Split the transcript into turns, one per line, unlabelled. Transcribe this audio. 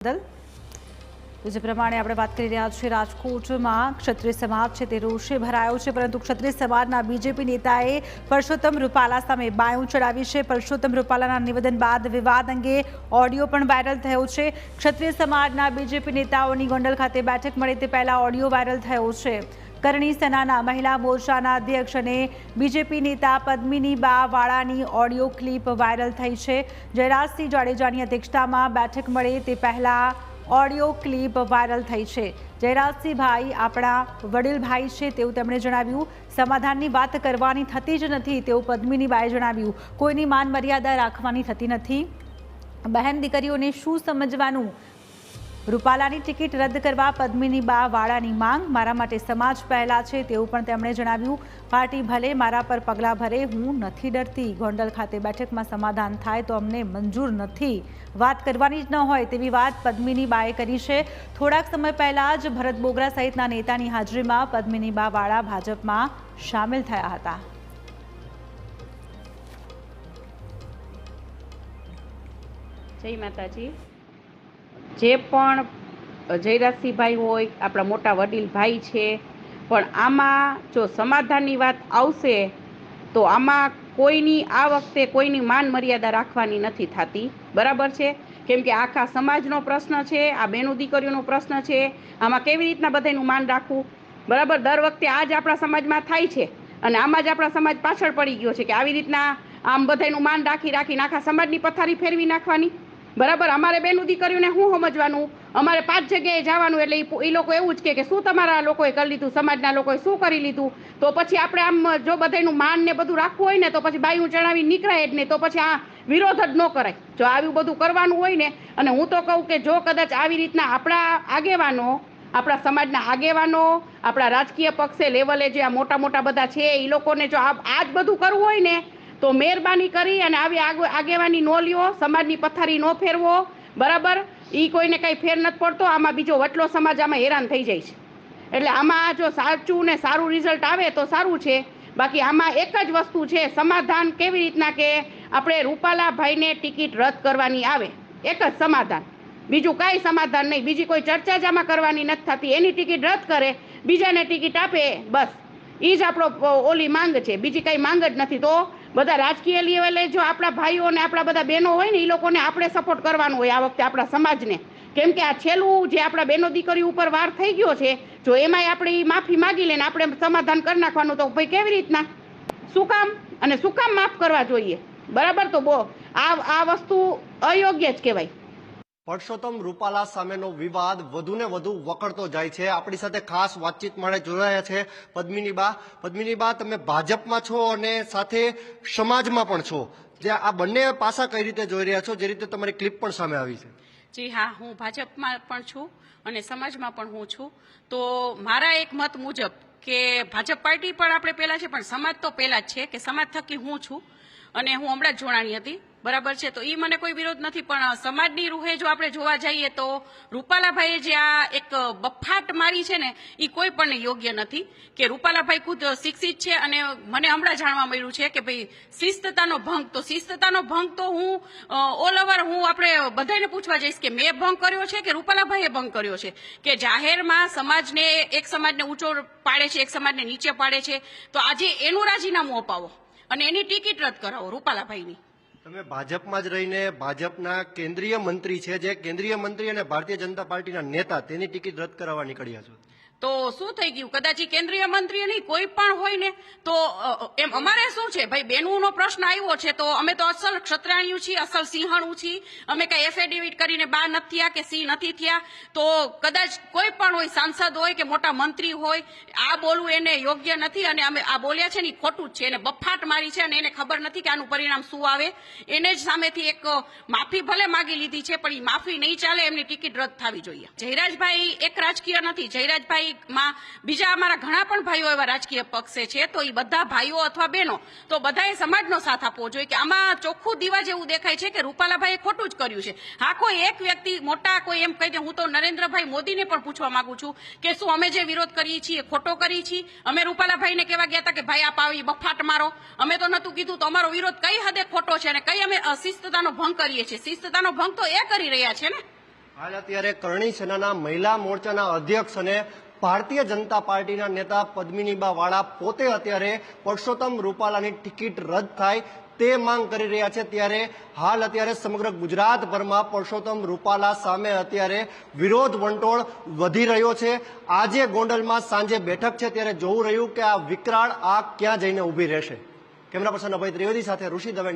તો જે પ્રમાણે આપણે વાત કરી રહ્યા છીએ, રાજકોટમાં ક્ષત્રિય સમાજ છે તે રોષે ભરાયો છે, પરંતુ ક્ષત્રિય સમાજના બીજેપી નેતાએ પરસોત્તમ રૂપાલા સામે બાયું ચડાવી છે। પરસોત્તમ રૂપાલાના નિવેદન બાદ વિવાદ અંગે ઓડિયો પણ વાયરલ થયો છે। ક્ષત્રિય સમાજના બીજેપી નેતાઓની ગોંડલ ખાતે બેઠક મળે તે પહેલા ઓડિયો વાયરલ થયો છે। કરણી સેનાના મહિલા મોરચાના અધ્યક્ષ અને બીજેપી નેતા પદ્મિની બા વાળાની ઓડિયો ક્લિપ વાયરલ થઈ છે। જયરાજસિંહ જાડેજાની અધ્યક્ષતામાં બેઠક મળે તે પહેલા ઓડિયો ક્લિપ વાયરલ થઈ છે। જયરાજસિંહભાઈ આપણા વડીલ ભાઈ છે તેવું તેમણે જણાવ્યું। સમાધાનની વાત કરવાની થતી જ નથી તેવું પદ્મિની બાએ જણાવ્યું। કોઈની માન મર્યાદા રાખવાની થતી નથી। બહેન દીકરીઓને શું સમજવાનું? રૂપાલાની ટિકિટ રદ કરવા પદ્મિની બા વાળાની માંગ। મારા માટે સમાજ પહેલા છે તેવું પણ તેમણે જણાવ્યું। પાર્ટી ભલે મારા પર પગલાં ભરે, હું નથી ડરતી। ગોંડલ ખાતે બેઠકમાં સમાધાન થાય તો અમને મંજૂર નથી। વાત કરવાની જ ન હોય તેવી વાત પદ્મિની બાએ કરી છે। થોડાક સમય પહેલા જ ભરત બોગરા સહિતના નેતાની હાજરીમાં પદ્મિની બા વાળા ભાજપમાં સામેલ થયા હતા।
જય માતાજી। જે પણ જયરાજસિંહભાઈ હોય, આપણા મોટા વડીલ ભાઈ છે, પણ આમાં જો સમાધાનની વાત આવશે તો આમાં કોઈની આ વખતે કોઈની માન મર્યાદા રાખવાની નથી થતી, બરાબર છે? કેમ કે આખા સમાજનો પ્રશ્ન છે, આ બેનો દીકરીઓનો પ્રશ્ન છે। આમાં કેવી રીતના બધાનું માન રાખવું, બરાબર? દર વખતે આ જ આપણા સમાજમાં થાય છે અને આમાં જ આપણા સમાજ પાછળ પડી ગયો છે કે આવી રીતના આમ બધાનું માન રાખીને આખા સમાજની પથારી ફેરવી નાખવાની, બરાબર? અમારે બેનું દીકરીઓને શું સમજવાનું? અમારે 5 જગ્યાએ જવાનું એટલે એ લોકો એવું જ કે શું તમારા લોકોએ કરી લીધું, સમાજના લોકોએ શું કરી લીધું? તો પછી આપણે આમ જો બધાનું માન ને બધું રાખવું હોય ને તો પછી બાયું ચડાવી નીકળાય જ નહીં, તો પછી આ વિરોધ જ ન કરાય જો આવું બધું કરવાનું હોય ને। અને હું તો કહું કે જો કદાચ આવી રીતના આપણા આગેવાનો, આપણા સમાજના આગેવાનો, આપણા રાજકીય પક્ષે લેવલે જે આ મોટા મોટા બધા છે એ લોકોને જો આ જ બધું કરવું હોય ને તો મહેરબાની કરી અને આવી આગેવાની ન લ્યો, સમાજની પથારી ન ફેરવો, બરાબર? એ કોઈને કંઈ ફેર નથી પડતો। આમાં બીજો વટલો સમાજ આમાં હેરાન થઈ જાય છે। એટલે આમાં જો સાચું ને સારું રિઝલ્ટ આવે તો સારું છે, બાકી આમાં એક જ વસ્તુ છે, સમાધાન કેવી રીતના કે આપણે રૂપાલાભાઈને ટિકિટ રદ કરવાની આવે, એક જ સમાધાન, બીજું કાંઈ સમાધાન નહીં, બીજી કોઈ ચર્ચા જ આમાં કરવાની નથી થતી। એની ટિકિટ રદ કરે, બીજાને ટિકિટ આપે, બસ એ જ આપણો ઓલી માંગ છે, બીજી કાંઈ માંગ જ નથી। તો બધા રાજકીય લેવલે જો આપણા ભાઈઓ અને આપણા બધા બહેનો હોય ને એ લોકોને આપણે સપોર્ટ કરવાનો હોય આ વખતે આપણા સમાજને, કેમ કે આ છેલ્લું જે આપણા બહેનો દીકરી ઉપર વાર થઈ ગયો છે, જો એમાંય આપણે માફી માગી લઈને આપણે સમાધાન કરી નાખવાનું, તો ભાઈ કેવી રીતના, શું કામ અને શું કામ માફ કરવા જોઈએ, બરાબર? તો આ વસ્તુ અયોગ્ય જ કહેવાય।
પરસોત્તમ રૂપાલા સામેનો વિવાદ વધુને વધુ વકરતો જાય છે। આપણી સાથે ખાસ વાતચીત માટે જોડાયા છે પદ્મિની બા। પદ્મિની બા, તમે ભાજપમાં છો અને સાથે સમાજમાં પણ છો, જે આ બંને પાસા કઈ રીતે જોઈ રહ્યા છો, જે રીતે તમારી ક્લિપ પણ સામે આવી છે?
જી હા, હું ભાજપમાં પણ છું અને સમાજમાં પણ હું છું। તો મારા એક મત મુજબ કે ભાજપ પાર્ટી પણ આપણે પહેલા છે, પણ સમાજ તો પહેલા જ છે કે સમાજ થકી હું છું અને હું હમણાં જ જોડાણી હતી, બરાબર છે? તો એ મને કોઈ વિરોધ નથી, પણ સમાજની રૂહે જો આપણે જોવા જઈએ તો રૂપાલાભાઈએ જે આ એક બફાટ મારી છે ને એ કોઈ પણ યોગ્ય નથી। કે રૂપાલાભાઈ ખુદ શિક્ષિત છે અને મને હમણાં જાણવા મળ્યું છે કે ભાઈ શિસ્તતાનો ભંગ, તો શિસ્તતાનો ભંગ તો હું ઓલ ઓવર હું આપણે બધાને પૂછવા જઈશ કે મેં ભંગ કર્યો છે કે રૂપાલાભાઈએ ભંગ કર્યો છે? કે જાહેરમાં સમાજને, એક સમાજને ઊંચો પાડે છે, એક સમાજને નીચે પાડે છે, તો આજે એનું રાજીનામું અપાવો અને એની ટિકિટ રદ કરાવો રૂપાલાભાઈની।
તમે ભાજપમાં જ રહીને ભાજપના કેન્દ્રીય મંત્રી છે, જે કેન્દ્રીય મંત્રી અને ભારતીય જનતા પાર્ટીના નેતા, તેની ટિકિટ રદ કરાવવા નીકળ્યા છો,
તો શું થઈ ગયું? કદાચ કેન્દ્રીય મંત્રી નહીં કોઈ પણ હોય ને તો એમ અમારે શું છે ભાઈ, બેનુનો પ્રશ્ન આવ્યો છે તો અમે તો અસલ ક્ષત્રાણીઓ છીએ, અસલ સિંહણું છીએ। અમે કઈ એફિડેવિટ કરીને બા નથી થયા કે સી નથી થયા, તો કદાચ કોઈ પણ હોય, સાંસદ હોય કે મોટા મંત્રી હોય, આ બોલવું એને યોગ્ય નથી અને અમે આ બોલ્યા છે ને એ ખોટું જ છે। એને બફાટ મારી છે અને એને ખબર નથી કે આનું પરિણામ શું આવે। એને જ સામેથી એક માફી ભલે માગી લીધી છે, પણ એ માફી નહીં ચાલે, એમની ટિકિટ રદ થવી જોઈએ। જયરાજભાઈ એક રાજકીય નથી, જયરાજભાઈ માં બીજા અમારા ઘણા પણ ભાઈઓ એવા રાજકીય પક્ષે છે, તો એ બધા ભાઈઓ અથવા બહેનો તો બધાએ સમાજનો સાથ આપવો જોઈએ કે આમાં ચોખ્ખું દીવા જેવું દેખાય છે કે રૂપાલાભાઈએ ખોટું જ કર્યું છે। હા, કોઈ એક વ્યક્તિ મોટા કોઈ એમ કહી દે, હું તો નરેન્દ્રભાઈ મોદીને પણ પૂછવા માંગુ છું કે શું અમે જે વિરોધ કરીએ છીએ ખોટો કરીએ છીએ? અમે રૂપાલાભાઈને કહેવા ગયા હતા કે ભાઈ આપ આવી બફાટ મારો, અમે તો નતું કીધું, તો અમારો વિરોધ કઈ હદે ખોટો છે અને કઈ અમે શિસ્તતાનો ભંગ કરીએ છીએ? શિસ્તતાનો ભંગ તો એ કરી રહ્યા છે ને।
હાલ અત્યારે કરણી સેનાના મહિલા મોરચાના અધ્યક્ષ અને ભારતીય જનતા પાર્ટીના નેતા પદ્મિનીબા વાળા પોતે અત્યારે પરસોત્તમ રૂપાલાની ટિકિટ રદ થાય તે માંગ કરી રહ્યા છે। ત્યારે હાલ અત્યારે સમગ્ર ગુજરાતભરમાં પરસોત્તમ રૂપાલા સામે અત્યારે વિરોધ વંટોળ વધી રહ્યો છે। આજે ગોંડલમાં સાંજે બેઠક છે, ત્યારે જોવું રહ્યું કે આ વિકરાળ આગ ક્યાં જઈને ઊભી રહેશે। કેમેરા પર્સન અભય ત્રિવેદી સાથે ઋષિ દવે।